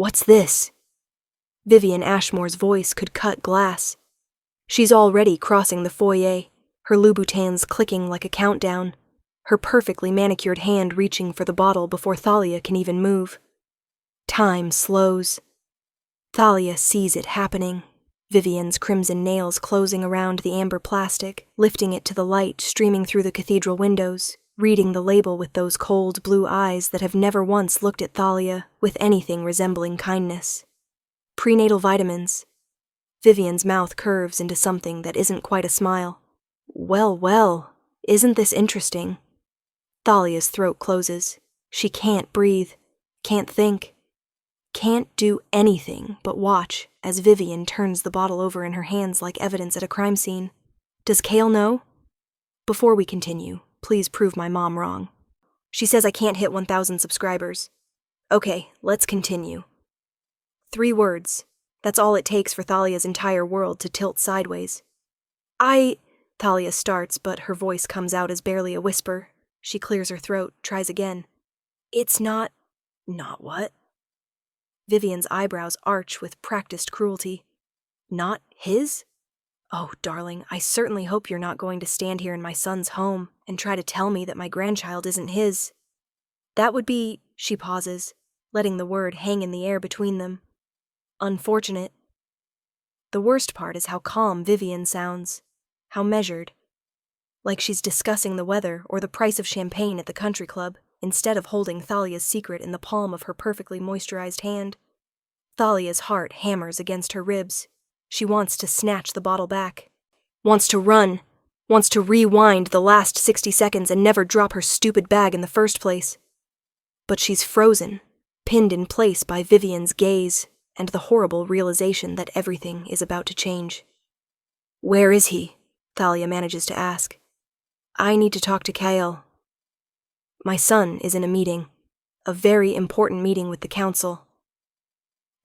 What's this? Vivian Ashmore's voice could cut glass. She's already crossing the foyer, her Louboutins clicking like a countdown, her perfectly manicured hand reaching for the bottle before Thalia can even move. Time slows. Thalia sees it happening, Vivian's crimson nails closing around the amber plastic, lifting it to the light streaming through the cathedral windows, reading the label with those cold blue eyes that have never once looked at Thalia with anything resembling kindness. Prenatal vitamins. Vivian's mouth curves into something that isn't quite a smile. Well, isn't this interesting? Thalia's throat closes. She can't breathe, can't think, can't do anything but watch as Vivian turns the bottle over in her hands like evidence at a crime scene. Does Kale know? Before we continue, please prove my mom wrong. She says I can't hit 1,000 subscribers. Okay, let's continue. 3 words. That's all it takes for Thalia's entire world to tilt sideways. Thalia starts, but her voice comes out as barely a whisper. She clears her throat, tries again. It's not... Not what? Vivian's eyebrows arch with practiced cruelty. Not his? Oh, darling, I certainly hope you're not going to stand here in my son's home and try to tell me that my grandchild isn't his. That would be... She pauses, letting the word hang in the air between them. Unfortunate. The worst part is how calm Vivian sounds, how measured. Like she's discussing the weather or the price of champagne at the country club, instead of holding Thalia's secret in the palm of her perfectly moisturized hand. Thalia's heart hammers against her ribs. She wants to snatch the bottle back. Wants to run. Wants to rewind the last 60 seconds and never drop her stupid bag in the first place. But she's frozen, pinned in place by Vivian's gaze and the horrible realization that everything is about to change. Where is he? Thalia manages to ask. I need to talk to Kale. My son is in a meeting, a very important meeting with the council.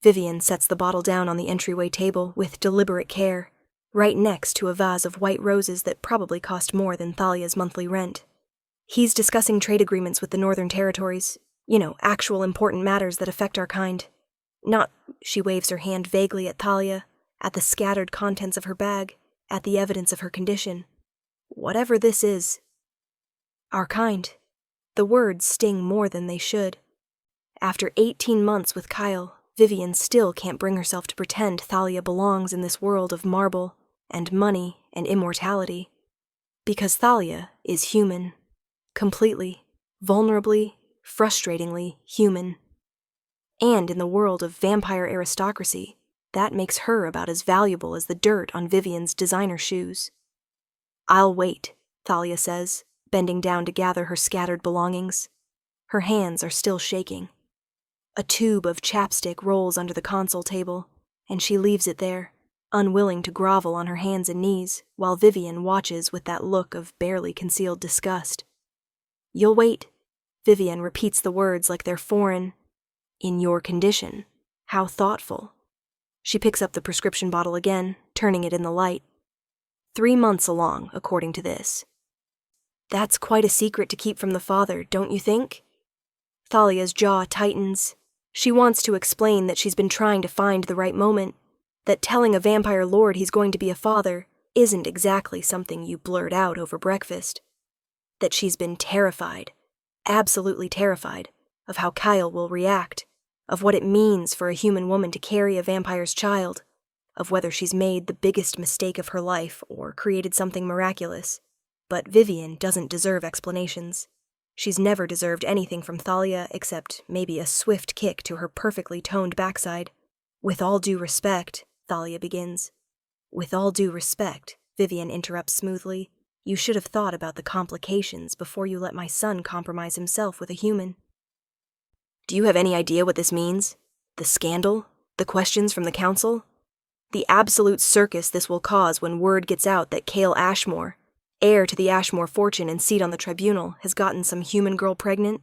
Vivian sets the bottle down on the entryway table with deliberate care, right next to a vase of white roses that probably cost more than Thalia's monthly rent. He's discussing trade agreements with the Northern Territories, actual important matters that affect our kind. Not, she waves her hand vaguely at Thalia, at the scattered contents of her bag, at the evidence of her condition. Whatever this is. Our kind. The words sting more than they should. After 18 months with Kyle, Vivian still can't bring herself to pretend Thalia belongs in this world of marble and money and immortality. Because Thalia is human. Completely, vulnerably, frustratingly human. And in the world of vampire aristocracy, that makes her about as valuable as the dirt on Vivian's designer shoes. I'll wait, Thalia says, bending down to gather her scattered belongings. Her hands are still shaking. A tube of chapstick rolls under the console table, and she leaves it there, unwilling to grovel on her hands and knees, while Vivian watches with that look of barely concealed disgust. You'll wait. Vivian repeats the words like they're foreign. In your condition. How thoughtful. She picks up the prescription bottle again, turning it in the light. 3 months along, according to this. That's quite a secret to keep from the father, don't you think? Thalia's jaw tightens. She wants to explain that she's been trying to find the right moment, that telling a vampire lord he's going to be a father isn't exactly something you blurt out over breakfast. That she's been terrified, absolutely terrified, of how Kyle will react, of what it means for a human woman to carry a vampire's child, of whether she's made the biggest mistake of her life or created something miraculous. But Vivian doesn't deserve explanations. She's never deserved anything from Thalia except maybe a swift kick to her perfectly toned backside. With all due respect, Thalia begins. With all due respect, Vivian interrupts smoothly, you should have thought about the complications before you let my son compromise himself with a human. Do you have any idea what this means? The scandal? The questions from the council? The absolute circus this will cause when word gets out that Kale Ashmore, heir to the Ashmore fortune and seat on the tribunal, has gotten some human girl pregnant?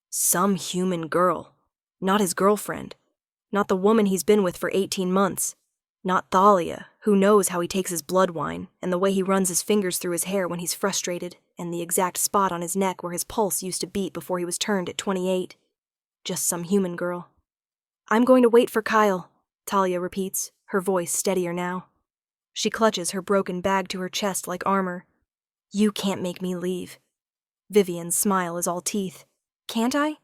Some human girl. Not his girlfriend. Not the woman he's been with for 18 months. Not Thalia, who knows how he takes his blood wine and the way he runs his fingers through his hair when he's frustrated and the exact spot on his neck where his pulse used to beat before he was turned at 28. Just some human girl. I'm going to wait for Kyle, Talia repeats, her voice steadier now. She clutches her broken bag to her chest like armor. You can't make me leave. Vivian's smile is all teeth. Can't I?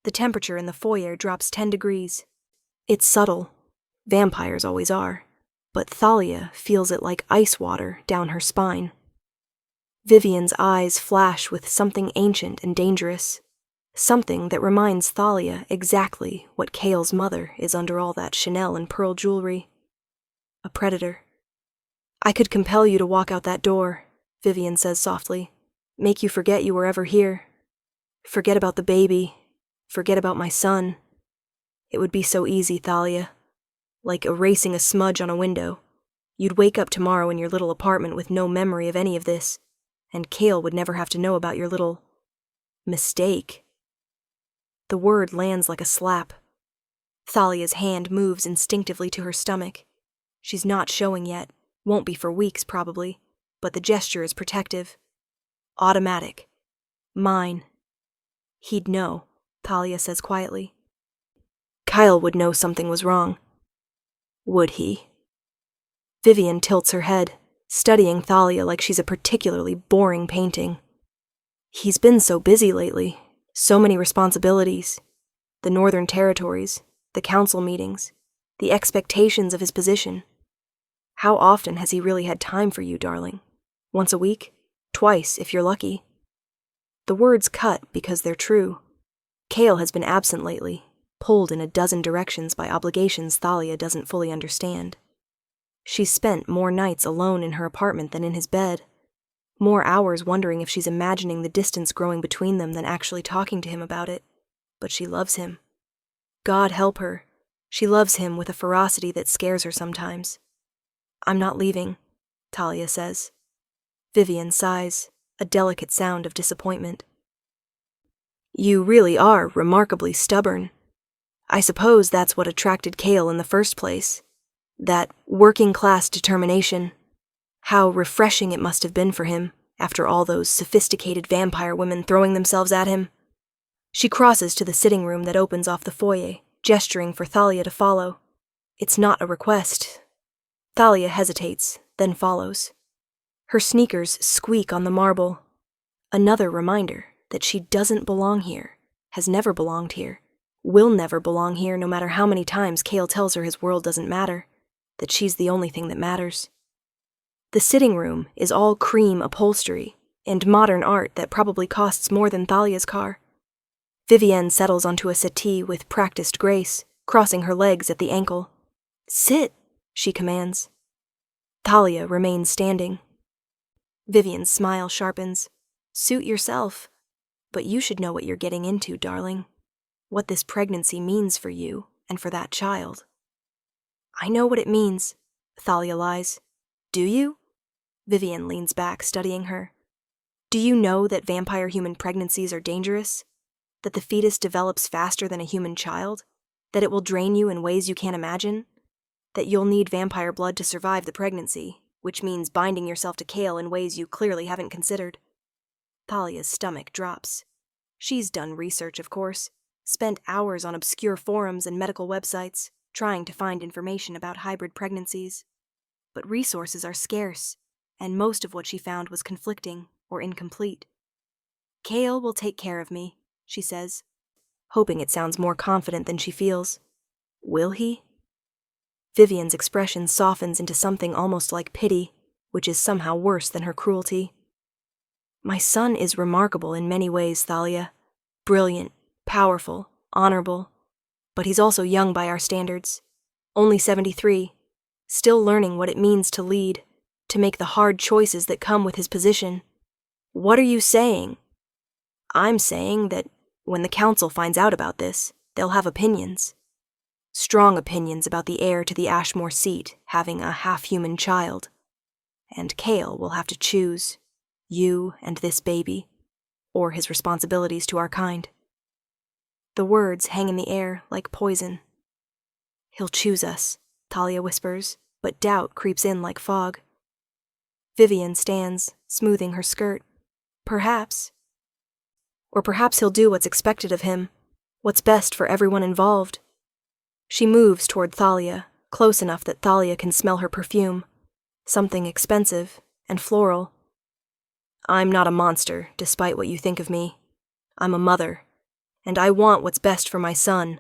The temperature in the foyer drops 10 degrees. It's subtle. Vampires always are. But Thalia feels it like ice water down her spine. Vivian's eyes flash with something ancient and dangerous. Something that reminds Thalia exactly what Kale's mother is under all that Chanel and pearl jewelry. A predator. I could compel you to walk out that door, Vivian says softly. Make you forget you were ever here. Forget about the baby. Forget about my son. It would be so easy, Thalia. Like erasing a smudge on a window. You'd wake up tomorrow in your little apartment with no memory of any of this, and Kale would never have to know about your little mistake. The word lands like a slap. Thalia's hand moves instinctively to her stomach. She's not showing yet, won't be for weeks probably, but the gesture is protective. Automatic. Mine. He'd know, Thalia says quietly. Kyle would know something was wrong. Would he? Vivian tilts her head, studying Thalia like she's a particularly boring painting. He's been so busy lately, so many responsibilities. The Northern Territories, the council meetings, the expectations of his position. How often has he really had time for you, darling? Once a week? Twice, if you're lucky. The words cut because they're true. Kale has been absent lately, pulled in a dozen directions by obligations Thalia doesn't fully understand. She's spent more nights alone in her apartment than in his bed, more hours wondering if she's imagining the distance growing between them than actually talking to him about it. But she loves him. God help her. She loves him with a ferocity that scares her sometimes. I'm not leaving, Thalia says. Vivian sighs, a delicate sound of disappointment. You really are remarkably stubborn. I suppose that's what attracted Kale in the first place. That working-class determination. How refreshing it must have been for him, after all those sophisticated vampire women throwing themselves at him. She crosses to the sitting room that opens off the foyer, gesturing for Thalia to follow. It's not a request. Thalia hesitates, then follows. Her sneakers squeak on the marble. Another reminder that she doesn't belong here, has never belonged here, will never belong here no matter how many times Kale tells her his world doesn't matter, that she's the only thing that matters. The sitting room is all cream upholstery and modern art that probably costs more than Thalia's car. Vivienne settles onto a settee with practiced grace, crossing her legs at the ankle. Sit, she commands. Thalia remains standing. Vivian's smile sharpens. Suit yourself. But you should know what you're getting into, darling. What this pregnancy means for you and for that child. I know what it means, Thalia lies. Do you? Vivian leans back, studying her. Do you know that vampire human pregnancies are dangerous? That the fetus develops faster than a human child? That it will drain you in ways you can't imagine? That you'll need vampire blood to survive the pregnancy, which means binding yourself to Kale in ways you clearly haven't considered. Thalia's stomach drops. She's done research, of course, spent hours on obscure forums and medical websites, trying to find information about hybrid pregnancies. But resources are scarce, and most of what she found was conflicting or incomplete. Kale will take care of me, she says, hoping it sounds more confident than she feels. Will he? Vivian's expression softens into something almost like pity, which is somehow worse than her cruelty. My son is remarkable in many ways, Thalia. Brilliant, powerful, honorable. But he's also young by our standards. Only 73. Still learning what it means to lead, to make the hard choices that come with his position. What are you saying? I'm saying that when the council finds out about this, they'll have opinions. Strong opinions about the heir to the Ashmore seat having a half-human child. And Kale will have to choose, you and this baby, or his responsibilities to our kind. The words hang in the air like poison. He'll choose us, Thalia whispers, but doubt creeps in like fog. Vivian stands, smoothing her skirt. Perhaps. Or perhaps he'll do what's expected of him, what's best for everyone involved. She moves toward Thalia, close enough that Thalia can smell her perfume. Something expensive and floral. I'm not a monster, despite what you think of me. I'm a mother, and I want what's best for my son.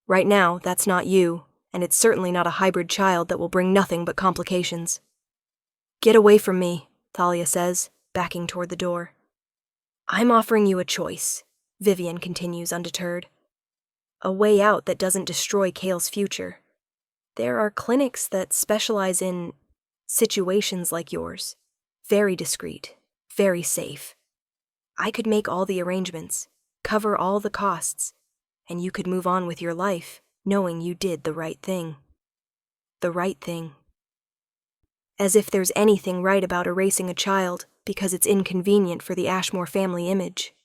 Right now, that's not you, and it's certainly not a hybrid child that will bring nothing but complications. Get away from me, Thalia says, backing toward the door. I'm offering you a choice, Vivian continues undeterred. A way out that doesn't destroy Kale's future. There are clinics that specialize in situations like yours. Very discreet, very safe. I could make all the arrangements, cover all the costs, and you could move on with your life, knowing you did the right thing. The right thing. As if there's anything right about erasing a child because it's inconvenient for the Ashmore family image.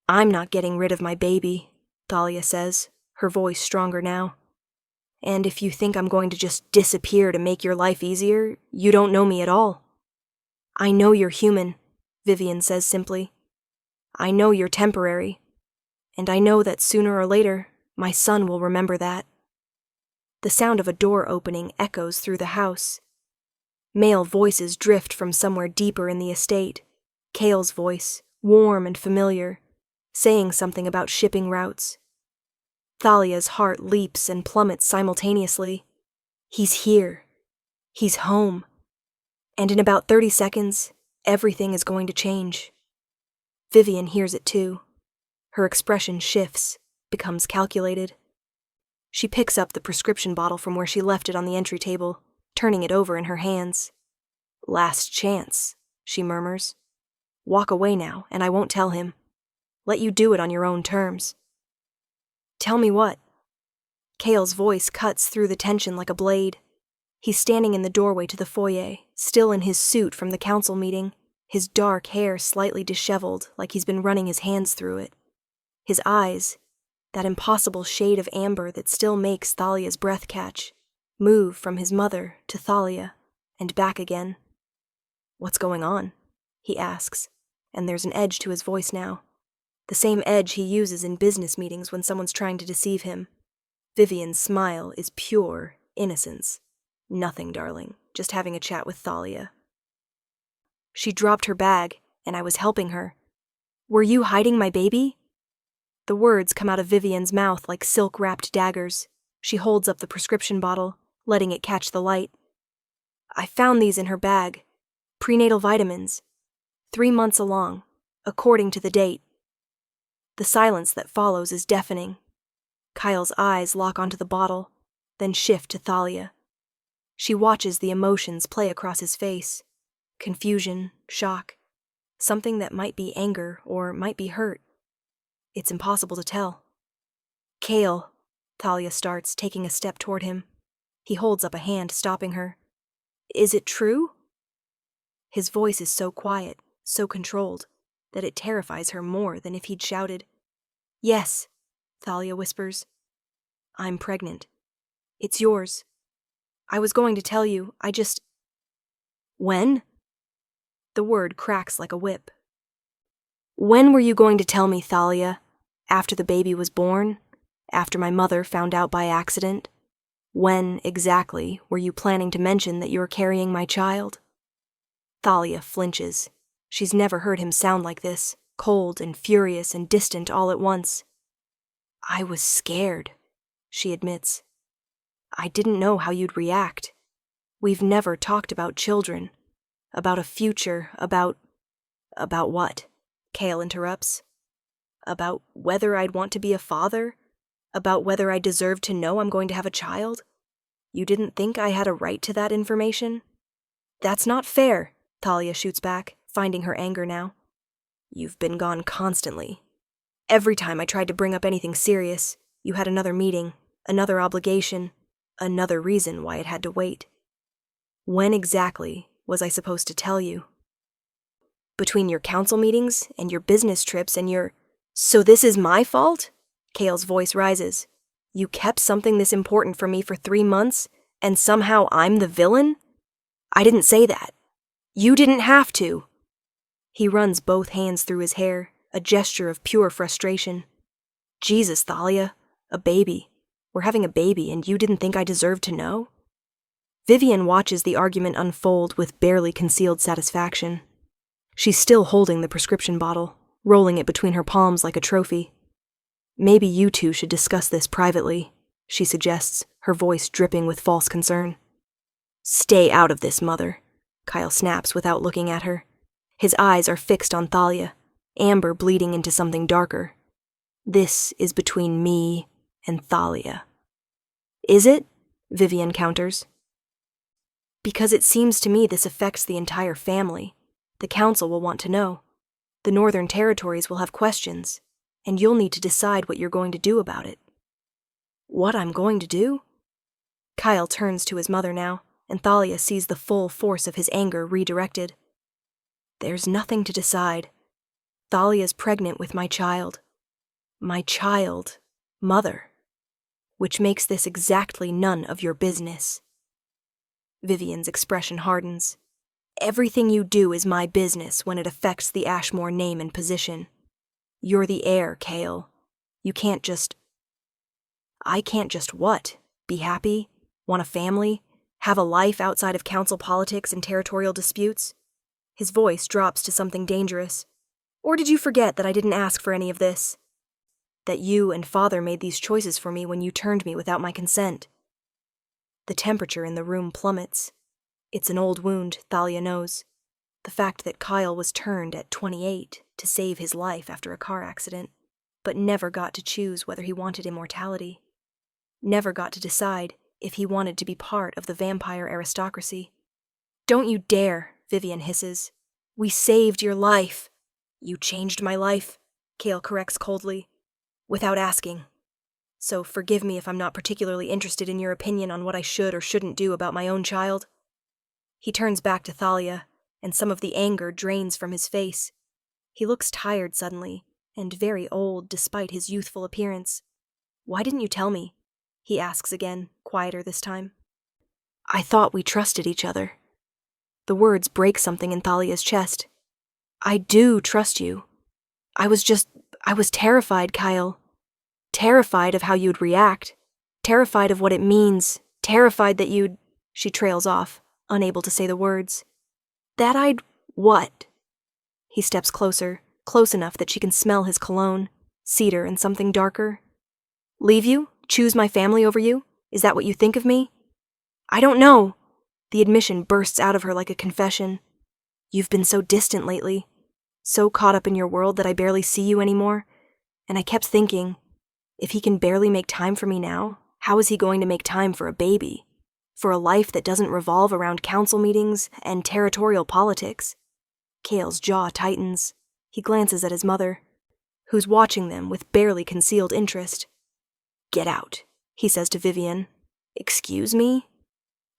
I'm not getting rid of my baby, Thalia says, her voice stronger now. And if you think I'm going to just disappear to make your life easier, you don't know me at all. I know you're human, Vivian says simply. I know you're temporary, and I know that sooner or later, my son will remember that. The sound of a door opening echoes through the house. Male voices drift from somewhere deeper in the estate. Kale's voice, warm and familiar, saying something about shipping routes. Thalia's heart leaps and plummets simultaneously. He's here. He's home. And in about 30 seconds, everything is going to change. Vivian hears it too. Her expression shifts, becomes calculated. She picks up the prescription bottle from where she left it on the entry table, turning it over in her hands. Last chance, she murmurs. Walk away now, and I won't tell him. Let you do it on your own terms. Tell me what? Kale's voice cuts through the tension like a blade. He's standing in the doorway to the foyer, still in his suit from the council meeting, his dark hair slightly disheveled like he's been running his hands through it. His eyes, that impossible shade of amber that still makes Thalia's breath catch, move from his mother to Thalia, and back again. What's going on? He asks, and there's an edge to his voice now. The same edge he uses in business meetings when someone's trying to deceive him. Vivian's smile is pure innocence. Nothing, darling, just having a chat with Thalia. She dropped her bag, and I was helping her. Were you hiding my baby? The words come out of Vivian's mouth like silk-wrapped daggers. She holds up the prescription bottle, letting it catch the light. I found these in her bag. Prenatal vitamins. 3 months along, according to the date. The silence that follows is deafening. Kyle's eyes lock onto the bottle, then shift to Thalia. She watches the emotions play across his face. Confusion, shock, something that might be anger or might be hurt. It's impossible to tell. Kale, Thalia starts, taking a step toward him. He holds up a hand, stopping her. Is it true? His voice is so quiet, so controlled, that it terrifies her more than if he'd shouted. Yes, Thalia whispers. I'm pregnant. It's yours. I was going to tell you, I just... When? The word cracks like a whip. When were you going to tell me, Thalia? After the baby was born? After my mother found out by accident? When, exactly, were you planning to mention that you were carrying my child? Thalia flinches. She's never heard him sound like this, cold and furious and distant all at once. I was scared, she admits. I didn't know how you'd react. We've never talked about children, about a future, about what? Kale interrupts. About whether I'd want to be a father? About whether I deserve to know I'm going to have a child? You didn't think I had a right to that information? That's not fair, Thalia shoots back, finding her anger now. You've been gone constantly. Every time I tried to bring up anything serious, you had another meeting, another obligation, another reason why it had to wait. When exactly was I supposed to tell you? Between your council meetings and your business trips and your... So this is my fault? Kale's voice rises. You kept something this important from me for 3 months, and somehow I'm the villain? I didn't say that. You didn't have to. He runs both hands through his hair, a gesture of pure frustration. Jesus, Thalia, a baby. We're having a baby and you didn't think I deserved to know? Vivian watches the argument unfold with barely concealed satisfaction. She's still holding the prescription bottle, rolling it between her palms like a trophy. Maybe you two should discuss this privately, she suggests, her voice dripping with false concern. Stay out of this, Mother, Kyle snaps without looking at her. His eyes are fixed on Thalia, amber bleeding into something darker. This is between me and Thalia. Is it? Vivian counters. Because it seems to me this affects the entire family. The council will want to know. The Northern Territories will have questions, and you'll need to decide what you're going to do about it. What I'm going to do? Kyle turns to his mother now, and Thalia sees the full force of his anger redirected. There's nothing to decide. Thalia's pregnant with my child. My child, Mother. Which makes this exactly none of your business. Vivian's expression hardens. Everything you do is my business when it affects the Ashmore name and position. You're the heir, Cale. You can't just... I can't just what? Be happy? Want a family? Have a life outside of council politics and territorial disputes? His voice drops to something dangerous. Or did you forget that I didn't ask for any of this? That you and Father made these choices for me when you turned me without my consent? The temperature in the room plummets. It's an old wound, Thalia knows. The fact that Kyle was turned at 28 to save his life after a car accident, but never got to choose whether he wanted immortality. Never got to decide if he wanted to be part of the vampire aristocracy. Don't you dare, Vivian hisses. We saved your life. You changed my life, Cale corrects coldly, without asking. So forgive me if I'm not particularly interested in your opinion on what I should or shouldn't do about my own child. He turns back to Thalia, and some of the anger drains from his face. He looks tired suddenly, and very old despite his youthful appearance. Why didn't you tell me? He asks again, quieter this time. I thought we trusted each other. The words break something in Thalia's chest. I do trust you. I was terrified, Kyle. Terrified of how you'd react. Terrified of what it means. Terrified that you'd... She trails off, unable to say the words. That I'd... what? He steps closer, close enough that she can smell his cologne, cedar and something darker. Leave you? Choose my family over you? Is that what you think of me? I don't know. The admission bursts out of her like a confession. You've been so distant lately. So caught up in your world that I barely see you anymore. And I kept thinking, if he can barely make time for me now, how is he going to make time for a baby? For a life that doesn't revolve around council meetings and territorial politics? Cale's jaw tightens. He glances at his mother, who's watching them with barely concealed interest. Get out, he says to Vivian. Excuse me?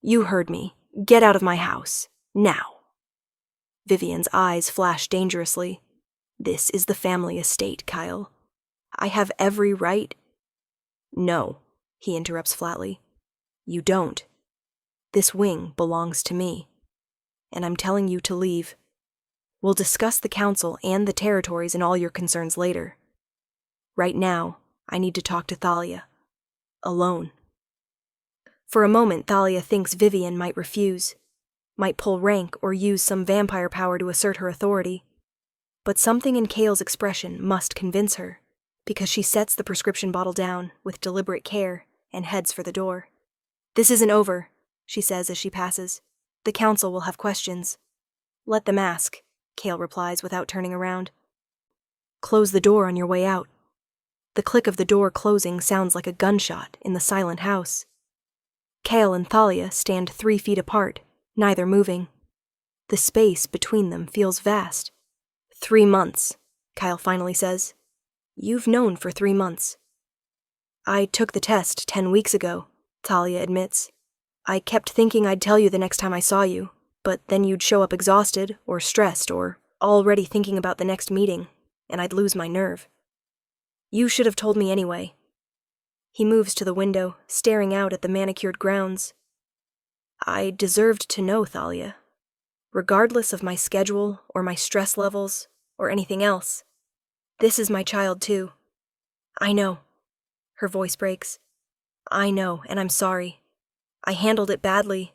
You heard me. Get out of my house. Now. Vivian's eyes flash dangerously. This is the family estate, Kyle. I have every right... No, he interrupts flatly. You don't. This wing belongs to me. And I'm telling you to leave. We'll discuss the council and the territories and all your concerns later. Right now, I need to talk to Thalia. Alone. For a moment, Thalia thinks Vivian might refuse. Might pull rank or use some vampire power to assert her authority. But something in Cale's expression must convince her, because she sets the prescription bottle down with deliberate care and heads for the door. This isn't over, she says as she passes. The council will have questions. Let them ask, Cale replies without turning around. Close the door on your way out. The click of the door closing sounds like a gunshot in the silent house. Cale and Thalia stand 3 feet apart, neither moving. The space between them feels vast. 3 months, Kyle finally says. You've known for 3 months. I took the test 10 weeks ago, Thalia admits. I kept thinking I'd tell you the next time I saw you, but then you'd show up exhausted or stressed or already thinking about the next meeting, and I'd lose my nerve. You should have told me anyway. He moves to the window, staring out at the manicured grounds. I deserved to know, Thalia. Regardless of my schedule or my stress levels or anything else. This is my child, too. I know. Her voice breaks. I know, and I'm sorry. I handled it badly,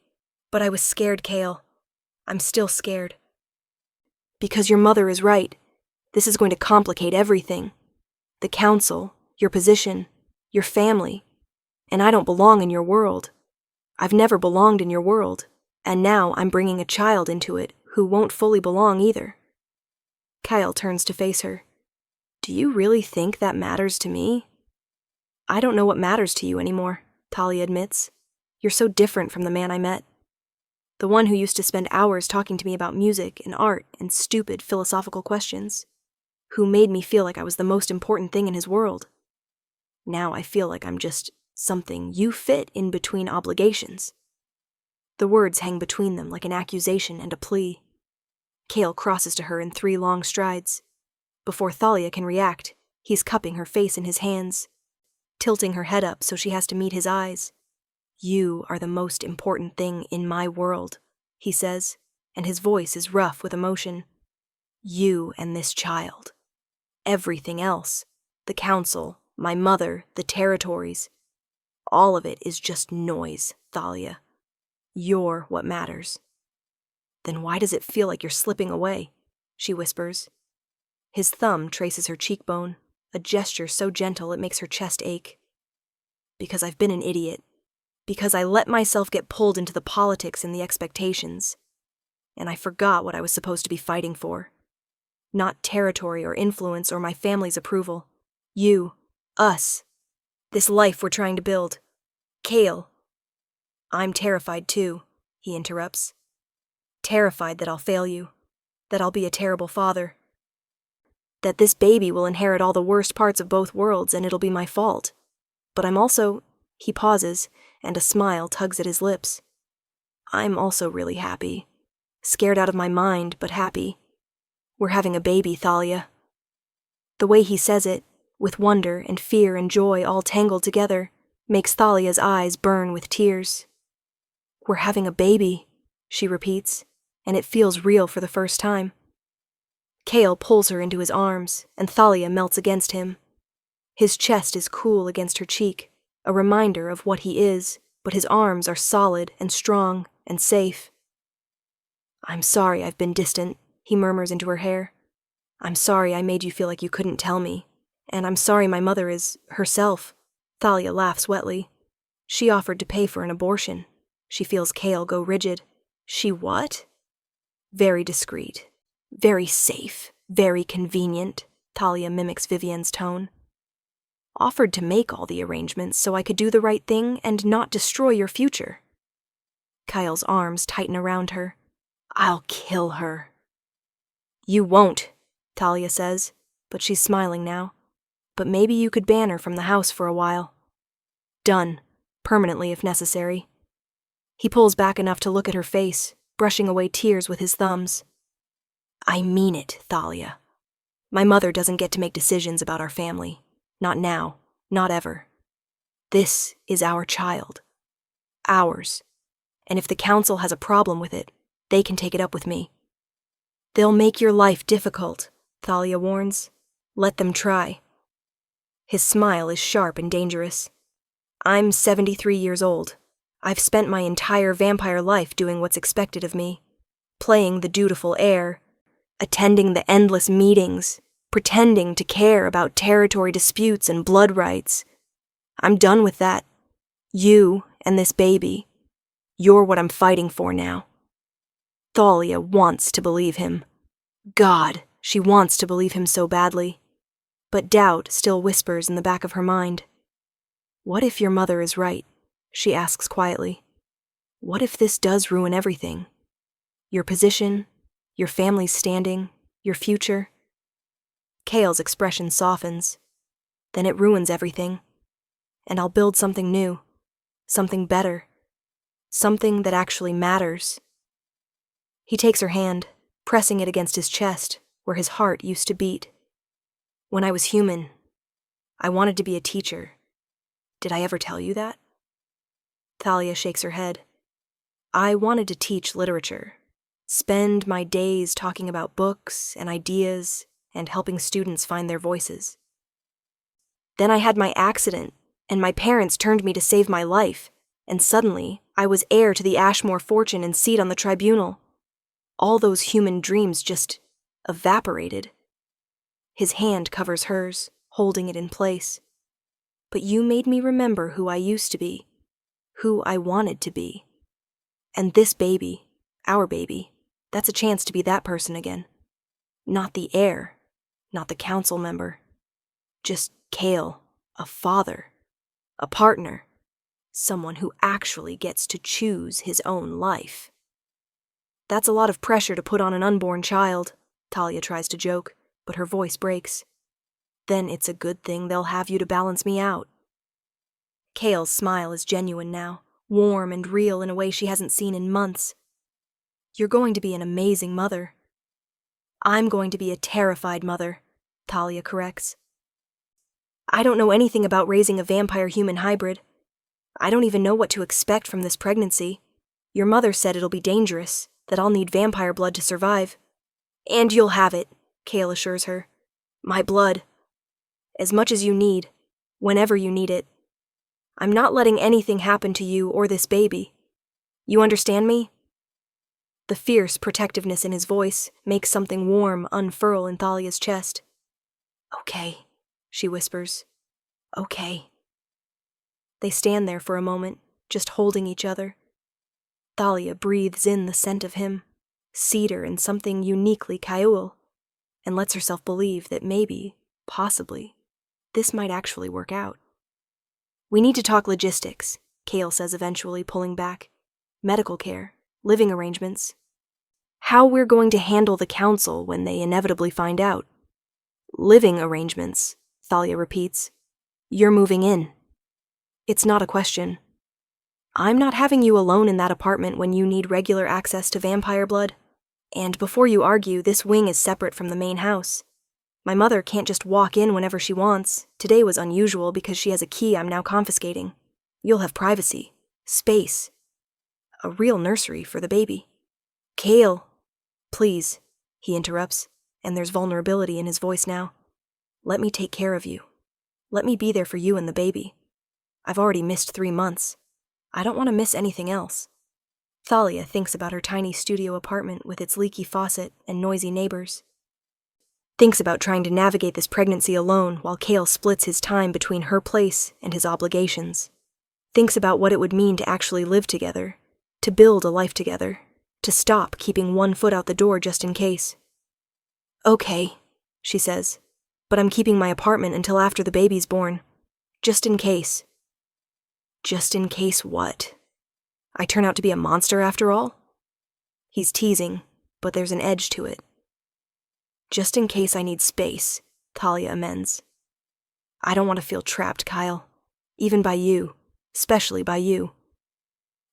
but I was scared, Kale. I'm still scared. Because your mother is right. This is going to complicate everything. The council, your position, your family. And I don't belong in your world. I've never belonged in your world, and now I'm bringing a child into it who won't fully belong either. Kyle turns to face her. Do you really think that matters to me? I don't know what matters to you anymore, Talia admits. You're so different from the man I met. The one who used to spend hours talking to me about music and art and stupid philosophical questions. Who made me feel like I was the most important thing in his world. Now I feel like I'm just something you fit in between obligations. The words hang between them like an accusation and a plea. Kale crosses to her in 3 long strides. Before Thalia can react, he's cupping her face in his hands, tilting her head up so she has to meet his eyes. You are the most important thing in my world, he says, and his voice is rough with emotion. You and this child. Everything else, the council, my mother, the territories, all of it is just noise, Thalia. You're what matters. Then why does it feel like you're slipping away? She whispers. His thumb traces her cheekbone, a gesture so gentle it makes her chest ache. Because I've been an idiot. Because I let myself get pulled into the politics and the expectations. And I forgot what I was supposed to be fighting for. Not territory or influence or my family's approval. You. Us. This life we're trying to build. Kale. I'm terrified too, he interrupts. Terrified that I'll fail you. That I'll be a terrible father. That this baby will inherit all the worst parts of both worlds and it'll be my fault. But I'm also... He pauses, and a smile tugs at his lips. I'm also really happy. Scared out of my mind, but happy. We're having a baby, Thalia. The way he says it, with wonder and fear and joy all tangled together, makes Thalia's eyes burn with tears. We're having a baby, she repeats, and it feels real for the first time. Kale pulls her into his arms, and Thalia melts against him. His chest is cool against her cheek, a reminder of what he is, but his arms are solid and strong and safe. I'm sorry I've been distant, he murmurs into her hair. I'm sorry I made you feel like you couldn't tell me. And I'm sorry my mother is herself. Thalia laughs wetly. She offered to pay for an abortion. She feels Kale go rigid. She what? Very discreet. Very safe. Very convenient, Thalia mimics Vivienne's tone. Offered to make all the arrangements so I could do the right thing and not destroy your future. Kyle's arms tighten around her. I'll kill her. You won't, Thalia says, but she's smiling now. But maybe you could ban her from the house for a while. Done. Permanently if necessary. He pulls back enough to look at her face, brushing away tears with his thumbs. I mean it, Thalia. My mother doesn't get to make decisions about our family. Not now. Not ever. This is our child. Ours. And if the council has a problem with it, they can take it up with me. They'll make your life difficult, Thalia warns. Let them try. His smile is sharp and dangerous. I'm 73 years old. I've spent my entire vampire life doing what's expected of me. Playing the dutiful heir. Attending the endless meetings. Pretending to care about territory disputes and blood rights. I'm done with that. You and this baby. You're what I'm fighting for now. Thalia wants to believe him. God, she wants to believe him so badly. But doubt still whispers in the back of her mind. What if your mother is right? She asks quietly. What if this does ruin everything? Your position, your family's standing, your future? Kale's expression softens. Then it ruins everything. And I'll build something new. Something better. Something that actually matters. He takes her hand, pressing it against his chest, where his heart used to beat. When I was human, I wanted to be a teacher. Did I ever tell you that? Thalia shakes her head. I wanted to teach literature. Spend my days talking about books and ideas and helping students find their voices. Then I had my accident, And my parents turned me to save my life, and suddenly I was heir to the Ashmore fortune and seat on the tribunal. All those human dreams just evaporated. His hand covers hers, holding it in place. But you made me remember who I used to be, who I wanted to be. And this baby, our baby, that's a chance to be that person again. Not the heir, not the council member. Just Cale, a father, a partner, someone who actually gets to choose his own life. That's a lot of pressure to put on an unborn child, Talia tries to joke, but her voice breaks. Then it's a good thing they'll have you to balance me out. Cale's smile is genuine now, warm and real in a way she hasn't seen in months. You're going to be an amazing mother. I'm going to be a terrified mother, Talia corrects. I don't know anything about raising a vampire-human hybrid. I don't even know what to expect from this pregnancy. Your mother said it'll be dangerous, that I'll need vampire blood to survive. And you'll have it, Cale assures her. My blood. As much as you need, whenever you need it. I'm not letting anything happen to you or this baby. You understand me? The fierce protectiveness in his voice makes something warm unfurl in Thalia's chest. Okay, she whispers. Okay. They stand there for a moment, just holding each other. Thalia breathes in the scent of him, cedar and something uniquely Kaiul, and lets herself believe that maybe, possibly, this might actually work out. We need to talk logistics, Cale says eventually, pulling back. Medical care, living arrangements. How we're going to handle the council when they inevitably find out. Living arrangements, Thalia repeats. You're moving in. It's not a question. I'm not having you alone in that apartment when you need regular access to vampire blood. And before you argue, this wing is separate from the main house. My mother can't just walk in whenever she wants. Today was unusual because she has a key I'm now confiscating. You'll have privacy, space, a real nursery for the baby. Cale, please, he interrupts, and there's vulnerability in his voice now. Let me take care of you. Let me be there for you and the baby. I've already missed 3 months. I don't want to miss anything else. Thalia thinks about her tiny studio apartment with its leaky faucet and noisy neighbors. Thinks about trying to navigate this pregnancy alone while Cale splits his time between her place and his obligations. Thinks about what it would mean to actually live together, to build a life together, to stop keeping one foot out the door just in case. Okay, she says, but I'm keeping my apartment until after the baby's born. Just in case. Just in case what? I turn out to be a monster after all? He's teasing, but there's an edge to it. Just in case I need space, Thalia amends. I don't want to feel trapped, Kyle. Even by you. Especially by you.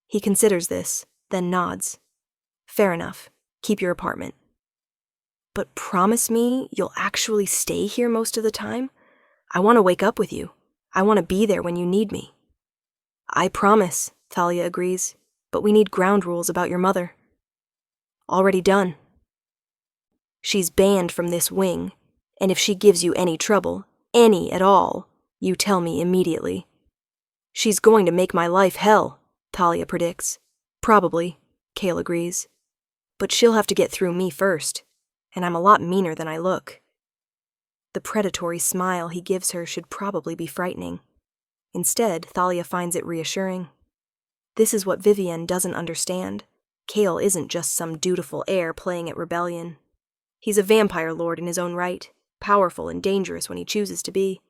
He considers this, then nods. Fair enough. Keep your apartment. But promise me you'll actually stay here most of the time? I want to wake up with you. I want to be there when you need me. I promise, Thalia agrees, but we need ground rules about your mother. Already done. She's banned from this wing, and if she gives you any trouble, any at all, you tell me immediately. She's going to make my life hell, Thalia predicts. Probably, Cale agrees. But she'll have to get through me first, and I'm a lot meaner than I look. The predatory smile he gives her should probably be frightening. Instead, Thalia finds it reassuring. This is what Vivienne doesn't understand. Cale isn't just some dutiful heir playing at rebellion. He's a vampire lord in his own right, powerful and dangerous when he chooses to be.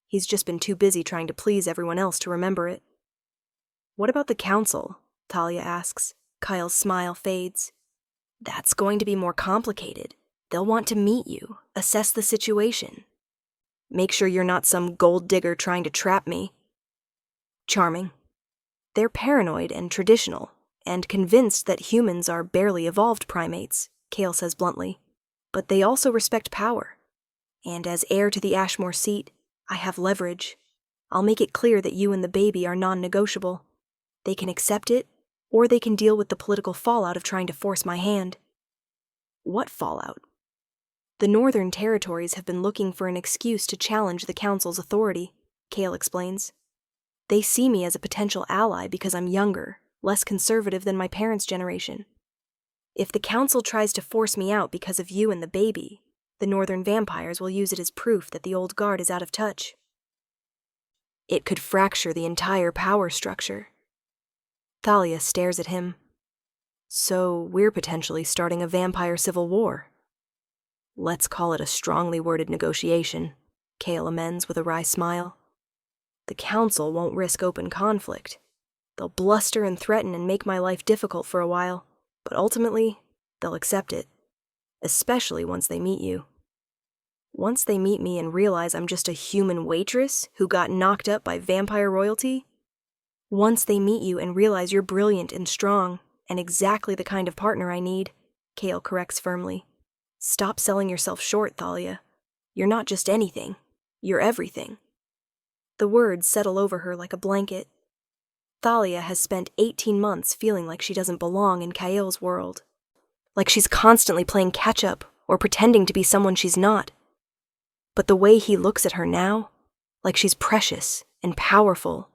He's just been too busy trying to please everyone else to remember it. What about the council? Thalia asks. Kyle's smile fades. That's going to be more complicated. They'll want to meet you, assess the situation. Make sure you're not some gold digger trying to trap me. Charming. They're paranoid and traditional, and convinced that humans are barely evolved primates, Cale says bluntly. But they also respect power. And as heir to the Ashmore seat, I have leverage. I'll make it clear that you and the baby are non-negotiable. They can accept it, or they can deal with the political fallout of trying to force my hand. What fallout? The Northern Territories have been looking for an excuse to challenge the Council's authority, Cale explains. They see me as a potential ally because I'm younger, less conservative than my parents' generation. If the council tries to force me out because of you and the baby, the northern vampires will use it as proof that the old guard is out of touch. It could fracture the entire power structure. Thalia stares at him. So we're potentially starting a vampire civil war. Let's call it a strongly worded negotiation, Kale amends with a wry smile. The council won't risk open conflict. They'll bluster and threaten and make my life difficult for a while, but ultimately, they'll accept it, especially once they meet you. Once they meet me and realize I'm just a human waitress who got knocked up by vampire royalty, once they meet you and realize you're brilliant and strong and exactly the kind of partner I need, Kale corrects firmly. Stop selling yourself short, Thalia. You're not just anything. You're everything. The words settle over her like a blanket. Thalia has spent 18 months feeling like she doesn't belong in Kael's world. Like she's constantly playing catch-up or pretending to be someone she's not. But the way he looks at her now, like she's precious and powerful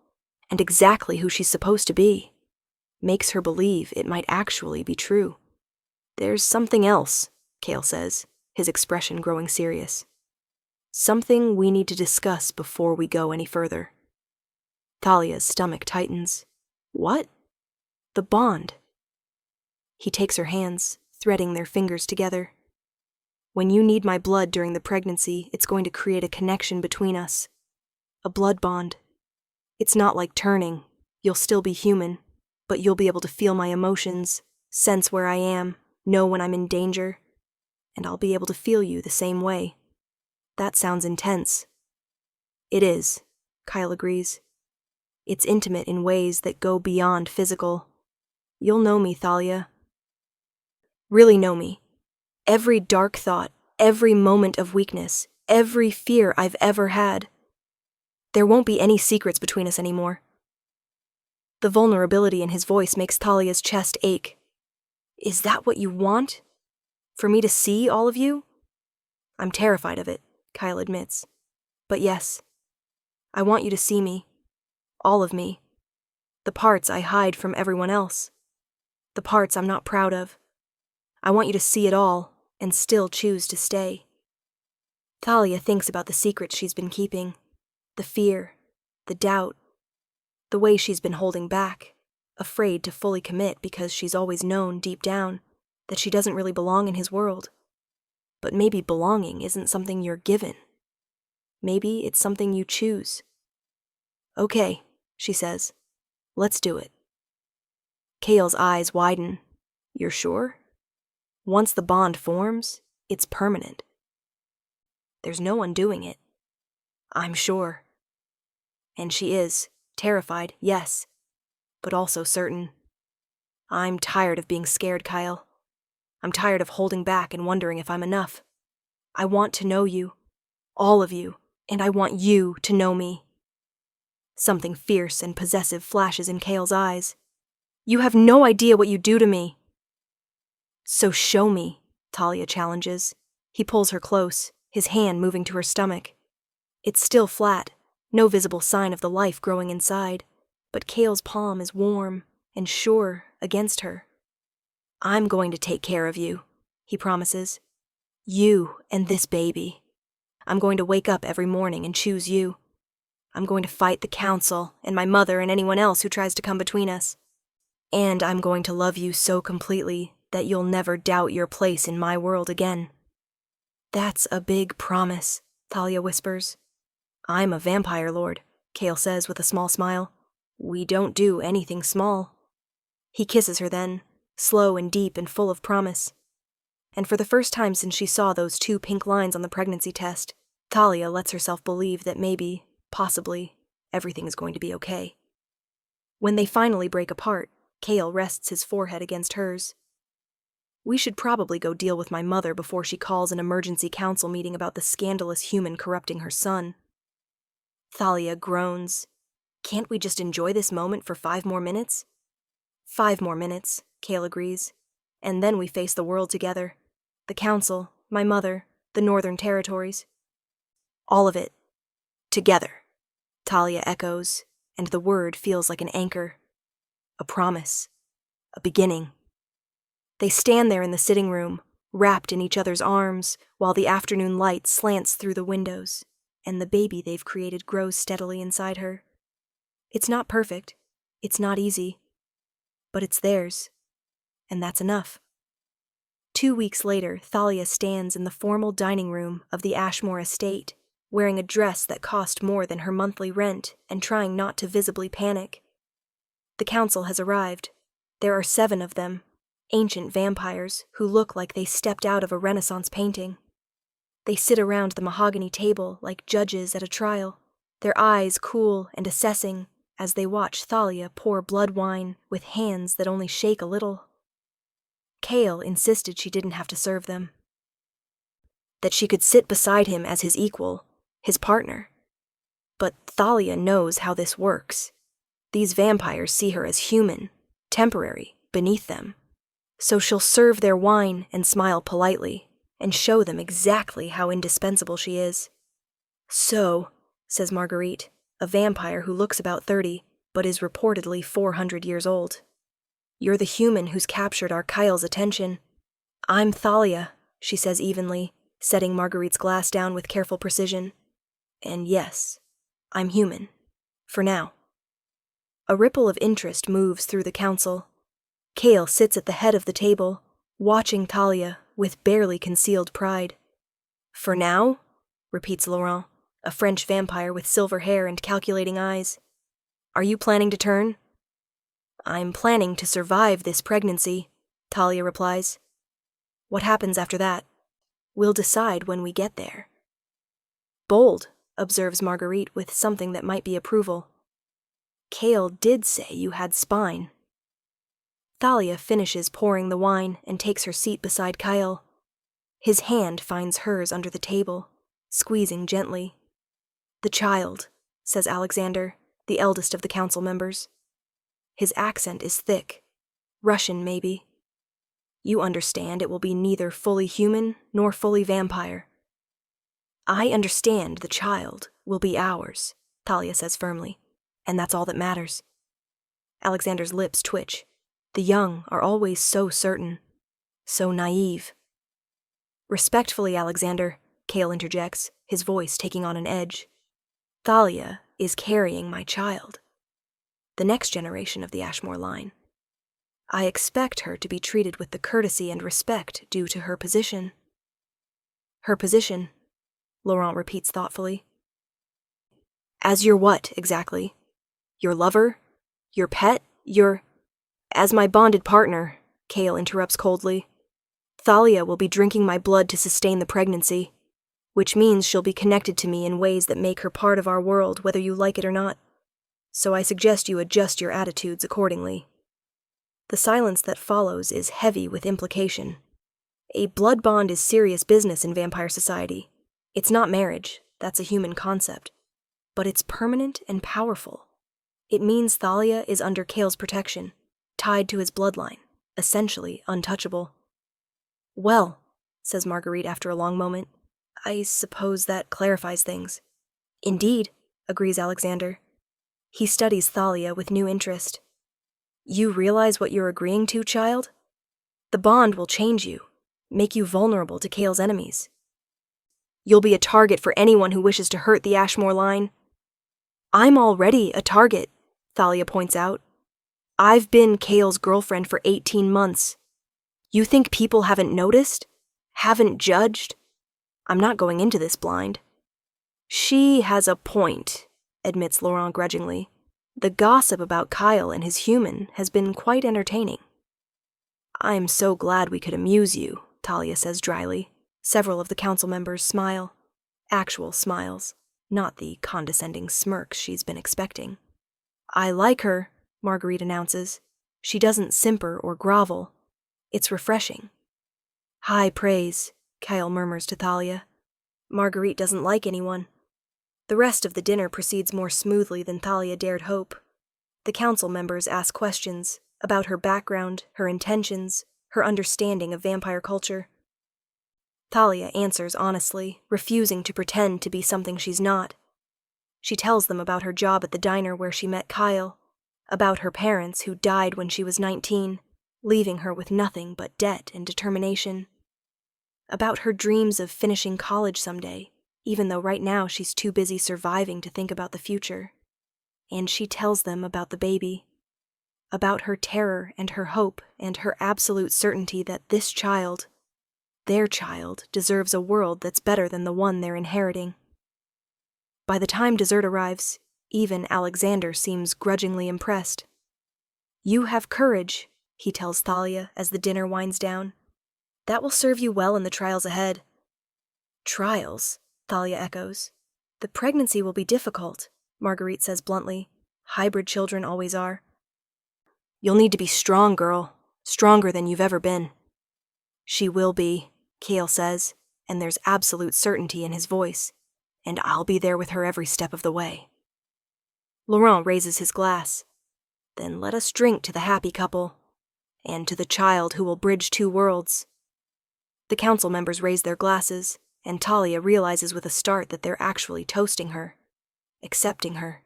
and exactly who she's supposed to be, makes her believe it might actually be true. There's something else, Kale says, his expression growing serious. Something we need to discuss before we go any further. Thalia's stomach tightens. What? The bond. He takes her hands, threading their fingers together. When you need my blood during the pregnancy, it's going to create a connection between us. A blood bond. It's not like turning. You'll still be human, but you'll be able to feel my emotions, sense where I am, know when I'm in danger, and I'll be able to feel you the same way. That sounds intense. It is, Kyle agrees. It's intimate in ways that go beyond physical. You'll know me, Thalia. Really know me. Every dark thought, every moment of weakness, every fear I've ever had. There won't be any secrets between us anymore. The vulnerability in his voice makes Thalia's chest ache. Is that what you want? For me to see all of you? I'm terrified of it, Kyle admits. But yes, I want you to see me. All of me. The parts I hide from everyone else. The parts I'm not proud of. I want you to see it all and still choose to stay. Thalia thinks about the secrets she's been keeping. The fear, the doubt, the way she's been holding back, afraid to fully commit because she's always known deep down that she doesn't really belong in his world. But maybe belonging isn't something you're given. Maybe it's something you choose. Okay, she says. Let's do it. Kale's eyes widen. You're sure? Once the bond forms, it's permanent. There's no undoing it. I'm sure. And she is, terrified, yes, but also certain. I'm tired of being scared, Kyle. I'm tired of holding back and wondering if I'm enough. I want to know you, all of you, and I want you to know me. Something fierce and possessive flashes in Kale's eyes. You have no idea what you do to me. So show me, Thalia challenges. He pulls her close, his hand moving to her stomach. It's still flat, no visible sign of the life growing inside, but Kale's palm is warm and sure against her. I'm going to take care of you, he promises. You and this baby. I'm going to wake up every morning and choose you. I'm going to fight the council and my mother and anyone else who tries to come between us. And I'm going to love you so completely that you'll never doubt your place in my world again. That's a big promise, Thalia whispers. I'm a vampire lord, Kale says with a small smile. We don't do anything small. He kisses her then, slow and deep and full of promise. And for the first time since she saw those 2 pink lines on the pregnancy test, Thalia lets herself believe that maybe, possibly, everything is going to be okay. When they finally break apart, Kale rests his forehead against hers. We should probably go deal with my mother before she calls an emergency council meeting about the scandalous human corrupting her son. Thalia groans. Can't we just enjoy this moment for 5 more minutes? 5 more minutes, Kale agrees. And then we face the world together. The council, my mother, the northern territories. All of it. Together, Thalia echoes, and the word feels like an anchor. A promise. A beginning. They stand there in the sitting room, wrapped in each other's arms, while the afternoon light slants through the windows, and the baby they've created grows steadily inside her. It's not perfect. It's not easy. But it's theirs. And that's enough. 2 weeks later, Thalia stands in the formal dining room of the Ashmore estate, wearing a dress that cost more than her monthly rent and trying not to visibly panic. The council has arrived. There are 7 of them, ancient vampires who look like they stepped out of a Renaissance painting. They sit around the mahogany table like judges at a trial, their eyes cool and assessing as they watch Thalia pour blood wine with hands that only shake a little. Kale insisted she didn't have to serve them. That she could sit beside him as his equal, his partner. But Thalia knows how this works. These vampires see her as human, temporary, beneath them. So she'll serve their wine and smile politely, and show them exactly how indispensable she is. So, says Marguerite, a vampire who looks about 30, but is reportedly 400 years old. You're the human who's captured our Kyle's attention. I'm Thalia, she says evenly, setting Marguerite's glass down with careful precision. And yes, I'm human. For now. A ripple of interest moves through the council. Kale sits at the head of the table, watching Thalia with barely concealed pride. For now? Repeats Laurent, a French vampire with silver hair and calculating eyes. Are you planning to turn? I'm planning to survive this pregnancy, Thalia replies. What happens after that? We'll decide when we get there. Bold, observes Marguerite with something that might be approval. Kale did say you had spine. Thalia finishes pouring the wine and takes her seat beside Kyle. His hand finds hers under the table, squeezing gently. The child, says Alexander, the eldest of the council members. His accent is thick, Russian maybe. You understand it will be neither fully human nor fully vampire. I understand the child will be ours, Thalia says firmly, and that's all that matters. Alexander's lips twitch. The young are always so certain, so naive. Respectfully, Alexander, Kale interjects, his voice taking on an edge. Thalia is carrying my child. The next generation of the Ashmore line. I expect her to be treated with the courtesy and respect due to her position. Her position, Laurent repeats thoughtfully. As your what, exactly? Your lover? Your pet? Your... As my bonded partner, Kale interrupts coldly. Thalia will be drinking my blood to sustain the pregnancy, which means she'll be connected to me in ways that make her part of our world, whether you like it or not. So I suggest you adjust your attitudes accordingly. The silence that follows is heavy with implication. A blood bond is serious business in vampire society. It's not marriage, that's a human concept. But it's permanent and powerful. It means Thalia is under Kale's protection, tied to his bloodline, essentially untouchable. Well, says Marguerite after a long moment, I suppose that clarifies things. Indeed, agrees Alexander. He studies Thalia with new interest. You realize what you're agreeing to, child? The bond will change you, make you vulnerable to Kale's enemies. You'll be a target for anyone who wishes to hurt the Ashmore line. I'm already a target, Thalia points out. I've been Kale's girlfriend for 18 months. You think people haven't noticed? Haven't judged? I'm not going into this blind. She has a point, admits Laurent grudgingly. The gossip about Kyle and his human has been quite entertaining. I'm so glad we could amuse you, Thalia says dryly. Several of the council members smile. Actual smiles, not the condescending smirks she's been expecting. I like her, Marguerite announces. She doesn't simper or grovel. It's refreshing. High praise, Kyle murmurs to Thalia. Marguerite doesn't like anyone. The rest of the dinner proceeds more smoothly than Thalia dared hope. The council members ask questions about her background, her intentions, her understanding of vampire culture. Thalia answers honestly, refusing to pretend to be something she's not. She tells them about her job at the diner where she met Kyle, about her parents who died when she was 19, leaving her with nothing but debt and determination, about her dreams of finishing college someday, even though right now she's too busy surviving to think about the future. And she tells them about the baby, about her terror and her hope and her absolute certainty that this child, their child, deserves a world that's better than the one they're inheriting. By the time dessert arrives, even Alexander seems grudgingly impressed. "You have courage," he tells Thalia as the dinner winds down. "That will serve you well in the trials ahead." "Trials?" Thalia echoes. "The pregnancy will be difficult," Marguerite says bluntly. "Hybrid children always are." "You'll need to be strong, girl. Stronger than you've ever been." "She will be," Cale says, and there's absolute certainty in his voice. "And I'll be there with her every step of the way." Laurent raises his glass. "Then let us drink to the happy couple, and to the child who will bridge two worlds." The council members raise their glasses, and Talia realizes with a start that they're actually toasting her, accepting her.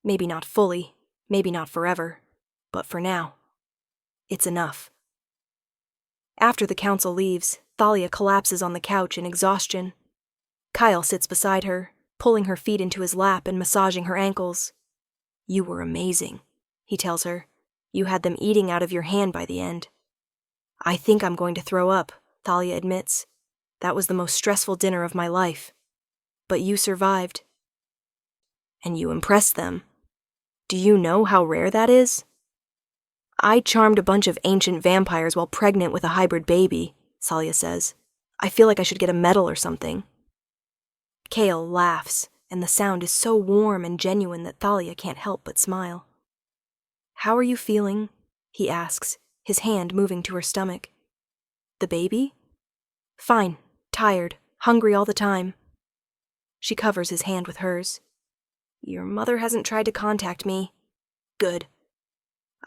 Maybe not fully, maybe not forever, but for now. It's enough. After the council leaves, Thalia collapses on the couch in exhaustion. Kyle sits beside her, pulling her feet into his lap and massaging her ankles. "You were amazing," he tells her. "You had them eating out of your hand by the end." "I think I'm going to throw up," Thalia admits. "That was the most stressful dinner of my life. But you survived. And you impressed them. Do you know how rare that is?" "I charmed a bunch of ancient vampires while pregnant with a hybrid baby," Thalia says. "I feel like I should get a medal or something." Cale laughs, and the sound is so warm and genuine that Thalia can't help but smile. "How are you feeling?" he asks, his hand moving to her stomach. "The baby?" "Fine, tired, hungry all the time." She covers his hand with hers. "Your mother hasn't tried to contact me." "Good.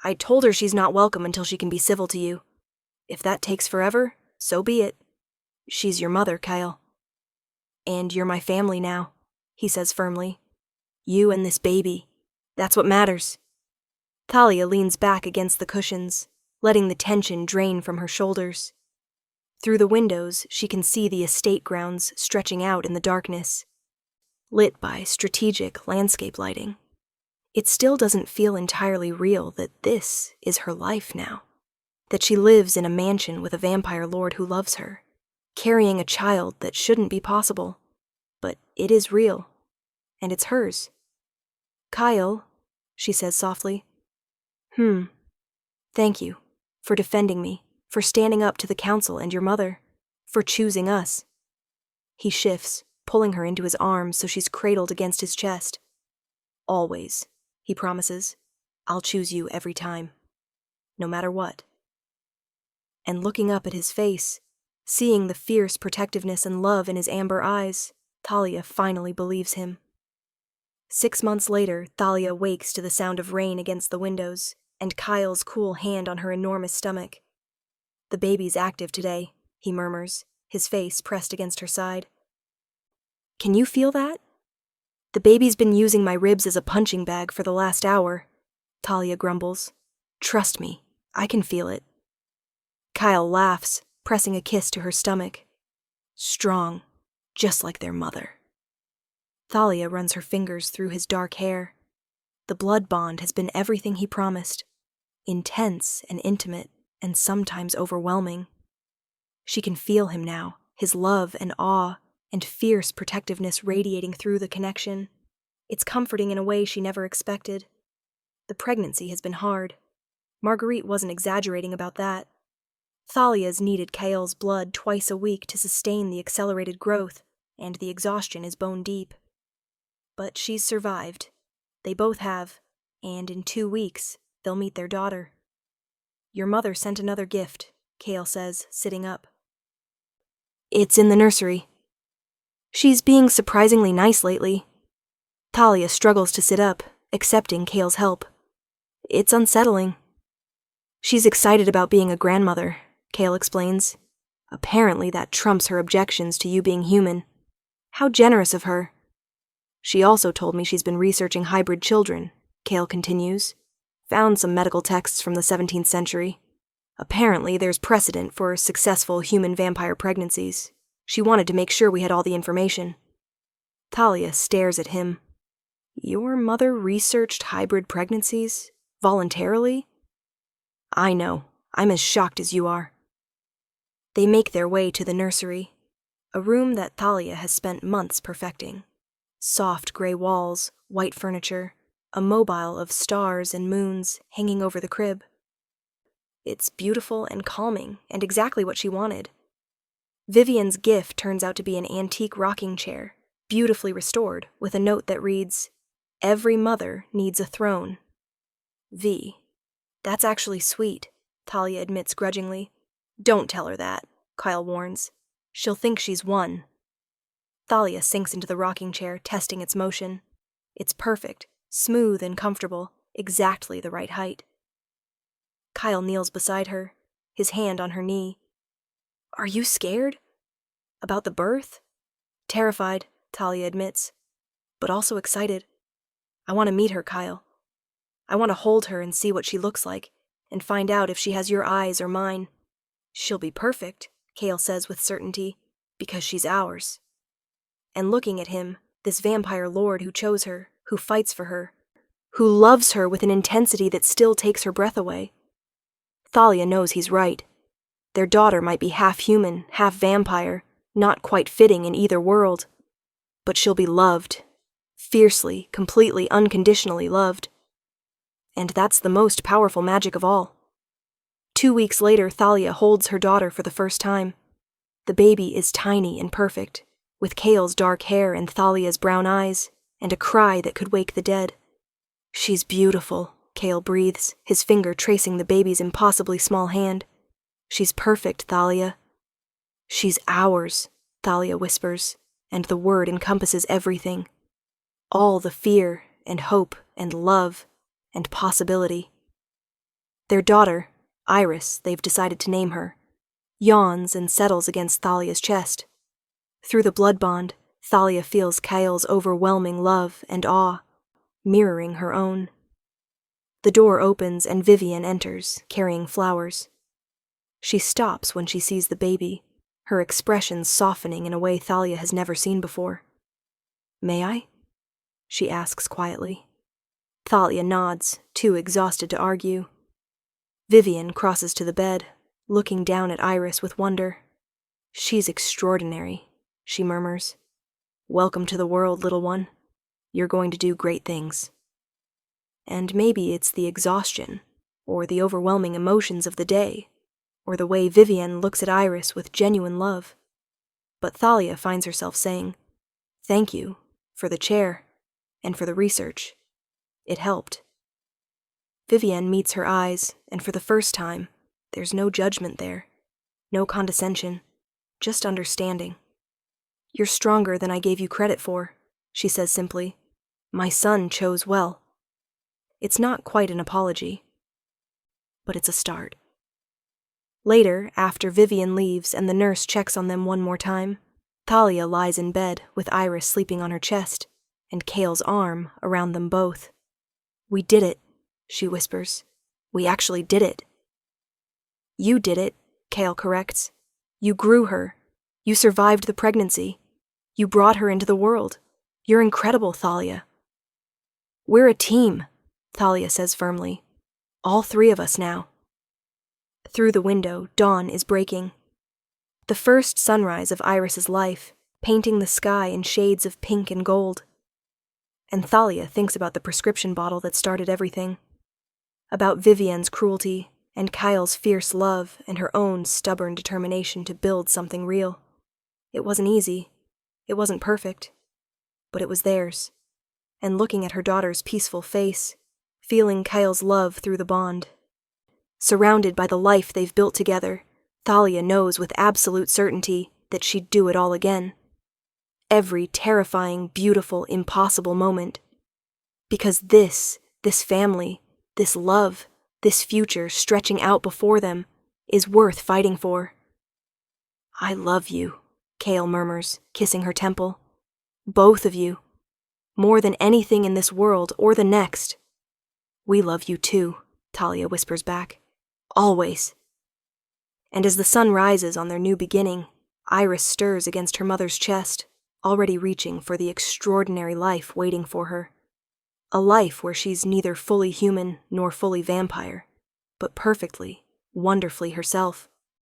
I told her she's not welcome until she can be civil to you. If that takes forever, so be it. She's your mother, Kyle." "And you're my family now," he says firmly. "You and this baby. That's what matters." Thalia leans back against the cushions, letting the tension drain from her shoulders. Through the windows, she can see the estate grounds stretching out in the darkness, lit by strategic landscape lighting. It still doesn't feel entirely real that this is her life now, that she lives in a mansion with a vampire lord who loves her, carrying a child that shouldn't be possible, but it is real, and it's hers. "Kyle," she says softly. Thank you, for defending me, for standing up to the council and your mother, for choosing us." He shifts, pulling her into his arms so she's cradled against his chest. "Always," he promises. "I'll choose you every time, no matter what." And looking up at his face, seeing the fierce protectiveness and love in his amber eyes, Thalia finally believes him. 6 months later, Thalia wakes to the sound of rain against the windows, and Kyle's cool hand on her enormous stomach. "The baby's active today," he murmurs, his face pressed against her side. "Can you feel that?" "The baby's been using my ribs as a punching bag for the last hour," Thalia grumbles. "Trust me, I can feel it." Kyle laughs, pressing a kiss to her stomach. "Strong, just like their mother." Thalia runs her fingers through his dark hair. The blood bond has been everything he promised, intense and intimate and sometimes overwhelming. She can feel him now, his love and awe and fierce protectiveness radiating through the connection. It's comforting in a way she never expected. The pregnancy has been hard. Marguerite wasn't exaggerating about that. Thalia's needed Kael's blood twice a week to sustain the accelerated growth, and the exhaustion is bone deep. But she's survived. They both have, and in 2 weeks, they'll meet their daughter. "Your mother sent another gift," Kael says, sitting up. "It's in the nursery." "She's being surprisingly nice lately." Thalia struggles to sit up, accepting Kael's help. "It's unsettling." "She's excited about being a grandmother," Kael explains. "Apparently that trumps her objections to you being human. How generous of her." She also told me she's been researching hybrid children, Kale continues. Found some medical texts from the 17th century. Apparently, there's precedent for successful human-vampire pregnancies. She wanted to make sure we had all the information. Thalia stares at him. Your mother researched hybrid pregnancies? Voluntarily? I know. I'm as shocked as you are. They make their way to the nursery, a room that Thalia has spent months perfecting. Soft gray walls, white furniture, a mobile of stars and moons hanging over the crib. It's beautiful and calming, and exactly what she wanted. Vivian's gift turns out to be an antique rocking chair, beautifully restored, with a note that reads, "Every mother needs a throne. V." That's actually sweet, Thalia admits grudgingly. Don't tell her that, Kyle warns. She'll think she's won. Thalia sinks into the rocking chair, testing its motion. It's perfect, smooth and comfortable, exactly the right height. Kyle kneels beside her, his hand on her knee. Are you scared? About the birth? Terrified, Thalia admits, but also excited. I want to meet her, Kyle. I want to hold her and see what she looks like, and find out if she has your eyes or mine. She'll be perfect, Kale says with certainty, because she's ours. And looking at him, this vampire lord who chose her, who fights for her, who loves her with an intensity that still takes her breath away. Thalia knows he's right. Their daughter might be half human, half vampire, not quite fitting in either world. But she'll be loved. Fiercely, completely, unconditionally loved. And that's the most powerful magic of all. 2 weeks later, Thalia holds her daughter for the first time. The baby is tiny and perfect, with Kale's dark hair and Thalia's brown eyes, and a cry that could wake the dead. She's beautiful, Kale breathes, his finger tracing the baby's impossibly small hand. She's perfect, Thalia. She's ours, Thalia whispers, and the word encompasses everything. All the fear and hope and love and possibility. Their daughter, Iris, they've decided to name her, yawns and settles against Thalia's chest. Through the blood bond, Thalia feels Kale's overwhelming love and awe, mirroring her own. The door opens and Vivian enters, carrying flowers. She stops when she sees the baby, her expression softening in a way Thalia has never seen before. May I? She asks quietly. Thalia nods, too exhausted to argue. Vivian crosses to the bed, looking down at Iris with wonder. She's extraordinary, she murmurs. Welcome to the world, little one. You're going to do great things. And maybe it's the exhaustion, or the overwhelming emotions of the day, or the way Vivian looks at Iris with genuine love. But Thalia finds herself saying, "Thank you, for the chair, and for the research. It helped." Vivian meets her eyes, and for the first time, there's no judgment there, no condescension, just understanding. You're stronger than I gave you credit for, she says simply. My son chose well. It's not quite an apology, but it's a start. Later, after Vivian leaves and the nurse checks on them one more time, Thalia lies in bed with Iris sleeping on her chest and Kale's arm around them both. We did it, she whispers. We actually did it. You did it, Kale corrects. You grew her. You survived the pregnancy. You brought her into the world. You're incredible, Thalia. We're a team, Thalia says firmly. All three of us now. Through the window, dawn is breaking. The first sunrise of Iris's life, painting the sky in shades of pink and gold. And Thalia thinks about the prescription bottle that started everything. About Vivian's cruelty, and Kyle's fierce love, and her own stubborn determination to build something real. It wasn't easy. It wasn't perfect. But it was theirs. And looking at her daughter's peaceful face, feeling Kyle's love through the bond. Surrounded by the life they've built together, Thalia knows with absolute certainty that she'd do it all again. Every terrifying, beautiful, impossible moment. Because this family, this love, this future stretching out before them, is worth fighting for. I love you, Kale murmurs, kissing her temple. Both of you. More than anything in this world or the next. We love you too, Talia whispers back. Always. And as the sun rises on their new beginning, Iris stirs against her mother's chest, already reaching for the extraordinary life waiting for her. A life where she's neither fully human nor fully vampire, but perfectly, wonderfully herself.